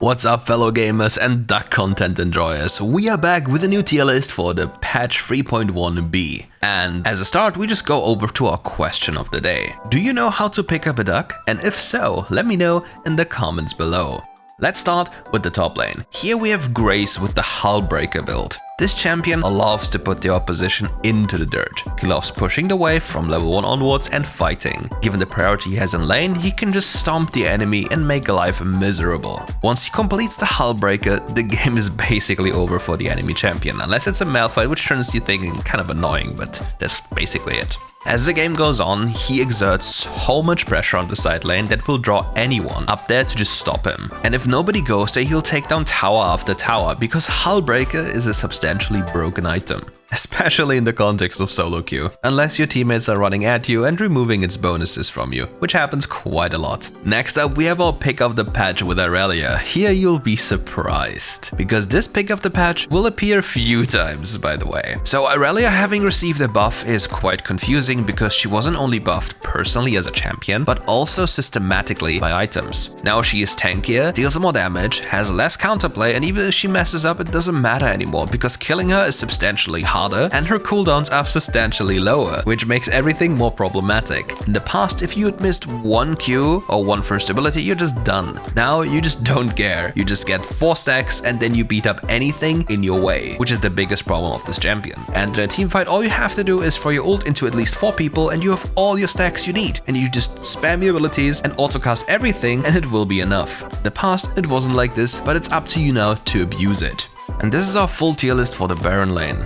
What's up, fellow gamers and duck content enjoyers? We are back with a new tier list for the patch 3.1b. And as a start, we just go over to our question of the day. Do you know how to pick up a duck? And if so, let me know in the comments below. Let's start with the top lane. Here we have Grace with the Hullbreaker build. This champion loves to put the opposition into the dirt. He loves pushing the wave from level 1 onwards and fighting. Given the priority he has in lane, he can just stomp the enemy and make life miserable. Once he completes the Hullbreaker, the game is basically over for the enemy champion, unless it's a Malphite, which turns the thing kind of annoying, but that's basically it. As the game goes on, he exerts so much pressure on the side lane that will draw anyone up there to just stop him. And if nobody goes there, he'll take down tower after tower, because Hullbreaker is a substantially broken item. Especially in the context of solo queue, unless your teammates are running at you and removing its bonuses from you, which happens quite a lot. Next up, we have our pick of the patch with Irelia. Here you'll be surprised, because this pick of the patch will appear a few times, by the way. So Irelia, having received a buff, is quite confusing because she wasn't only buffed personally as a champion, but also systematically by items. Now she is tankier, deals more damage, has less counterplay, and even if she messes up, it doesn't matter anymore, because killing her is substantially harder and her cooldowns are substantially lower, which makes everything more problematic. In the past, if you had missed one Q or one first ability, you're just done. Now you just don't care. You just get 4 stacks and then you beat up anything in your way, which is the biggest problem of this champion. And in a teamfight, all you have to do is throw your ult into at least 4 people and you have all your stacks you need. And you just spam your abilities and autocast everything and it will be enough. In the past, it wasn't like this, but it's up to you now to abuse it. And this is our full tier list for the Baron lane.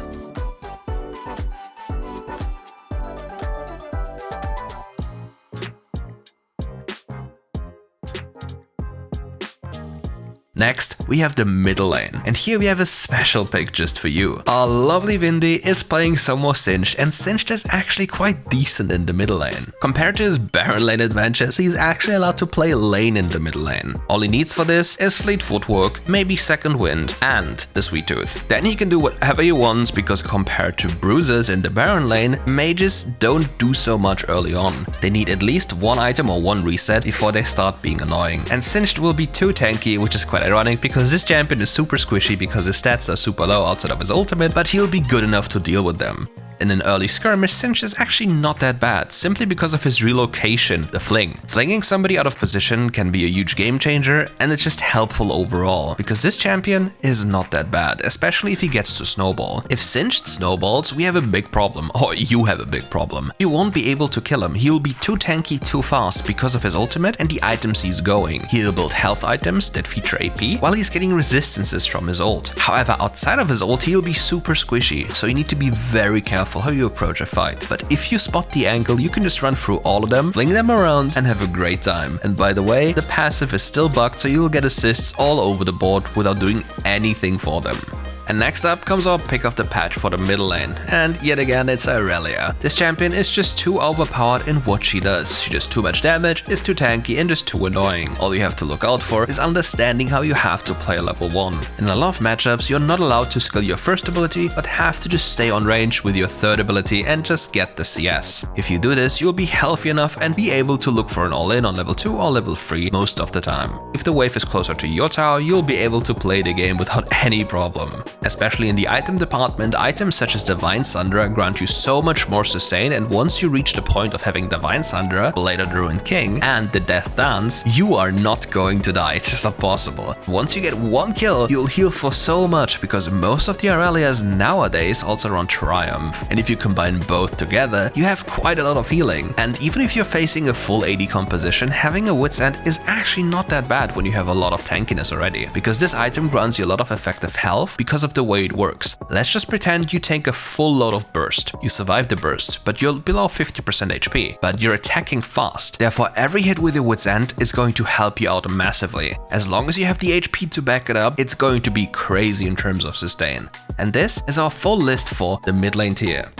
Next, we have the middle lane, and here we have a special pick just for you. Our lovely Vindy is playing some more Singed, and Singed is actually quite decent in the middle lane. Compared to his Baron lane adventures, he's actually allowed to play lane in the middle lane. All he needs for this is fleet footwork, maybe second wind, and the Sweet Tooth. Then he can do whatever he wants, because compared to bruisers in the Baron lane, mages don't do so much early on. They need at least one item or one reset before they start being annoying. And Singed will be too tanky, which is quite ironic because this champion is super squishy because his stats are super low outside of his ultimate, but he'll be good enough to deal with them. In an early skirmish, Singed is actually not that bad, simply because of his relocation, the fling. Flinging somebody out of position can be a huge game changer, and it's just helpful overall, because this champion is not that bad, especially if he gets to snowball. If Singed snowballs, we have a big problem, or you have a big problem. You won't be able to kill him, he'll be too tanky too fast because of his ultimate and the items he's going. He'll build health items that feature AP, while he's getting resistances from his ult. However, outside of his ult, he'll be super squishy, so you need to be very careful how you approach a fight. But if you spot the angle, you can just run through all of them, fling them around, and have a great time. And by the way, the passive is still bugged, so you'll get assists all over the board without doing anything for them. And next up comes our pick of the patch for the middle lane, and yet again it's Irelia. This champion is just too overpowered in what she does. She does too much damage, is too tanky, and just too annoying. All you have to look out for is understanding how you have to play level 1. In a lot of matchups, you're not allowed to skill your first ability, but have to just stay on range with your third ability and just get the CS. If you do this, you'll be healthy enough and be able to look for an all-in on level 2 or level 3 most of the time. If the wave is closer to your tower, you'll be able to play the game without any problem. Especially in the item department, items such as Divine Sundra grant you so much more sustain, and once you reach the point of having Divine Sundra, Blade of the Ruined King, and the Death Dance, you are not going to die, it's just not possible. Once you get one kill, you'll heal for so much, because most of the Irelias nowadays also run Triumph, and if you combine both together, you have quite a lot of healing. And even if you're facing a full AD composition, having a Wit's End is actually not that bad when you have a lot of tankiness already, because this item grants you a lot of effective health because of the way it works. Let's just pretend you take a full load of burst. You survive the burst, but you're below 50% HP, but you're attacking fast. Therefore, every hit with your Wit's End is going to help you out massively. As long as you have the HP to back it up, it's going to be crazy in terms of sustain. And this is our full list for the mid lane tier.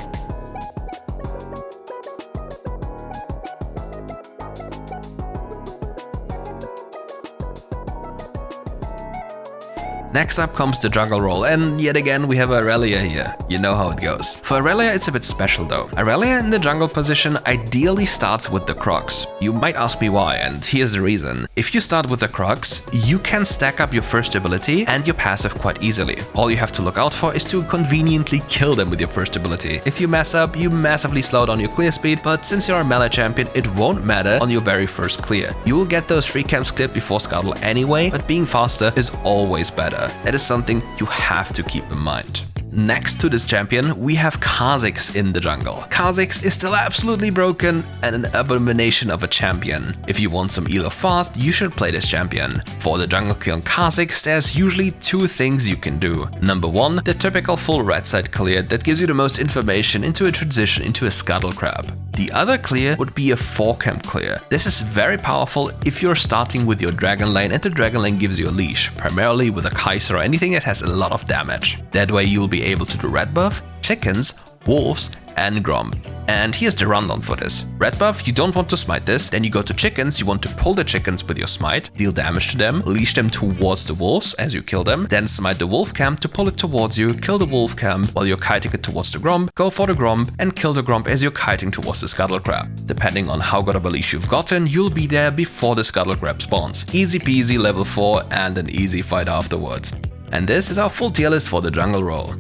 Next up comes the jungle role, and yet again we have Irelia here. You know how it goes. For Irelia it's a bit special though. Irelia in the jungle position ideally starts with the Crocs. You might ask me why, and here's the reason. If you start with the Crocs, you can stack up your first ability and your passive quite easily. All you have to look out for is to conveniently kill them with your first ability. If you mess up, you massively slow down your clear speed, but since you're a melee champion, it won't matter on your very first clear. You will get those 3 camps cleared before Scuttle anyway, but being faster is always better. That is something you have to keep in mind. Next to this champion, we have Kha'Zix in the jungle. Kha'Zix is still absolutely broken and an abomination of a champion. If you want some elo fast, you should play this champion. For the jungle clear on Kha'Zix, there's usually 2 things you can do. Number 1, the typical full red side clear that gives you the most information into a transition into a scuttle crab. The other clear would be a 4-camp clear. This is very powerful if you're starting with your dragon lane and the dragon lane gives you a leash, primarily with a Kai'Sa or anything that has a lot of damage. That way you'll be able to do red buff, chickens, wolves, and Gromp. And here's the rundown for this. Red buff, you don't want to smite this, then you go to chickens, you want to pull the chickens with your smite, deal damage to them, leash them towards the wolves as you kill them, then smite the wolf camp to pull it towards you, kill the wolf camp while you're kiting it towards the Gromp, go for the Gromp and kill the Gromp as you're kiting towards the scuttle crab. Depending on how good of a leash you've gotten, you'll be there before the scuttle crab spawns. Easy peasy level 4 and an easy fight afterwards. And this is our full tier list for the jungle role.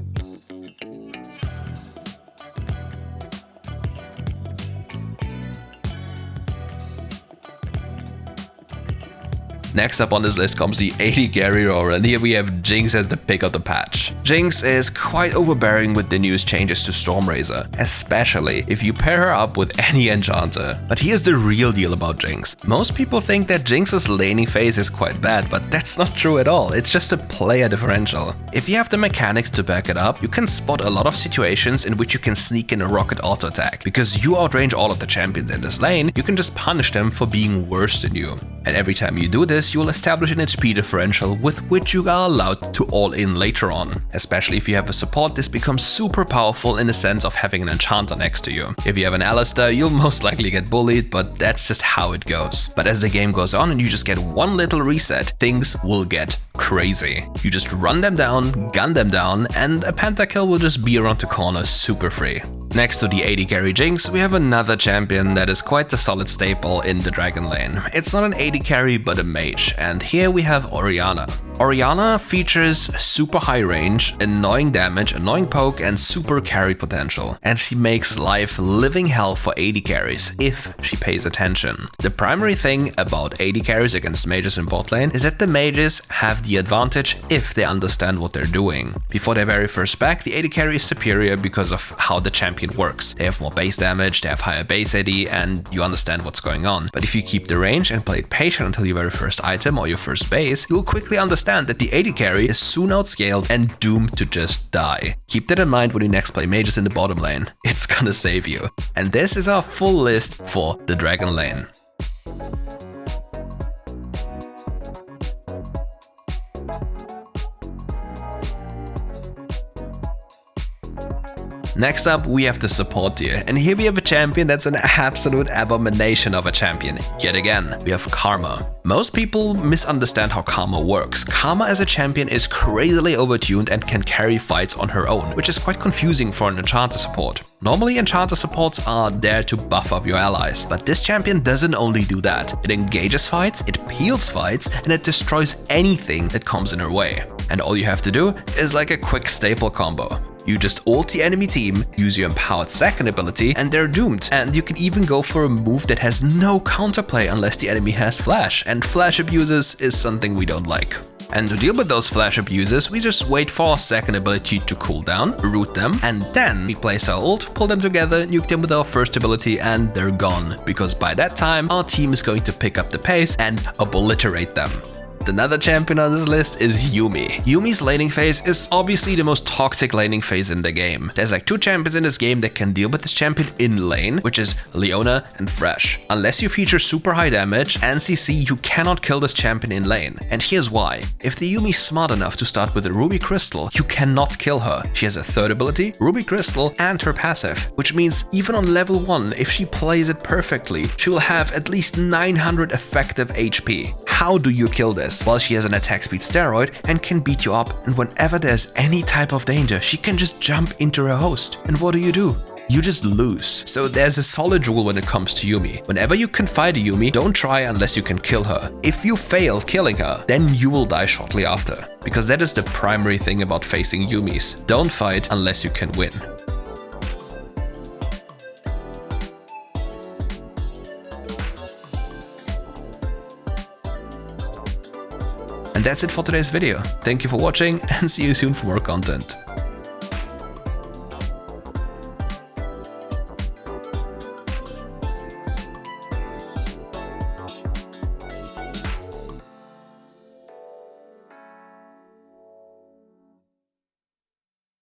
Next up on this list comes the AD carry role, and here we have Jinx as the pick of the patch. Jinx is quite overbearing with the newest changes to Stormrazor, especially if you pair her up with any enchanter. But here's the real deal about Jinx. Most people think that Jinx's laning phase is quite bad, but that's not true at all. It's just a player differential. If you have the mechanics to back it up, you can spot a lot of situations in which you can sneak in a rocket auto attack. Because you outrange all of the champions in this lane, you can just punish them for being worse than you. And every time you do this, you will establish an HP differential with which you are allowed to all in later on. Especially if you have a support, this becomes super powerful in the sense of having an enchanter next to you. If you have an Alistair, you'll most likely get bullied, but that's just how it goes. But as the game goes on and you just get one little reset, things will get crazy. You just run them down, gun them down, and a pentakill will just be around the corner super free. Next to the AD carry Jinx, we have another champion that is quite the solid staple in the dragon lane. It's not an AD carry but a mage, and here we have Orianna. Orianna features super high range, annoying damage, annoying poke, and super carry potential. And she makes life living hell for AD carries if she pays attention. The primary thing about AD carries against mages in bot lane is that the mages have the advantage if they understand what they're doing. Before their very first back, the AD carry is superior because of how the champion works. They have more base damage, they have higher base AD, and you understand what's going on. But if you keep the range and play it patient until your very first item or your first base, you'll quickly understand that the AD carry is soon outscaled and doomed to just die. Keep that in mind when you next play mages in the bottom lane. It's gonna save you. And this is our full list for the dragon lane. Next up, we have the support tier, and here we have a champion that's an absolute abomination of a champion. Yet again, we have Karma. Most people misunderstand how Karma works. Karma as a champion is crazily overtuned and can carry fights on her own, which is quite confusing for an enchanter support. Normally enchanter supports are there to buff up your allies, but this champion doesn't only do that. It engages fights, it peels fights, and it destroys anything that comes in her way. And all you have to do is like a quick staple combo. You just ult the enemy team, use your empowered second ability, and they're doomed. And you can even go for a move that has no counterplay unless the enemy has flash, and flash abuses is something we don't like. And to deal with those flash abuses, we just wait for our second ability to cool down, root them, and then we place our ult, pull them together, nuke them with our first ability, and they're gone. Because by that time, our team is going to pick up the pace and obliterate them. Another champion on this list is Yuumi. Yuumi's laning phase is obviously the most toxic laning phase in the game. There's like 2 champions in this game that can deal with this champion in lane, which is Leona and Thresh. Unless you feature super high damage and CC, you cannot kill this champion in lane. And here's why. If the Yuumi's smart enough to start with a Ruby Crystal, you cannot kill her. She has a third ability, Ruby Crystal, and her passive, which means even on level 1, if she plays it perfectly, she will have at least 900 effective HP. How do you kill this? this, while she has an attack speed steroid and can beat you up, and whenever there's any type of danger, she can just jump into her host. And what do? You just lose. So there's a solid rule when it comes to Yuumi. Whenever you can fight a Yuumi, don't try unless you can kill her. If you fail killing her, then you will die shortly after. Because that is the primary thing about facing Yuumis. Don't fight unless you can win. And that's it for today's video. Thank you for watching and see you soon for more content.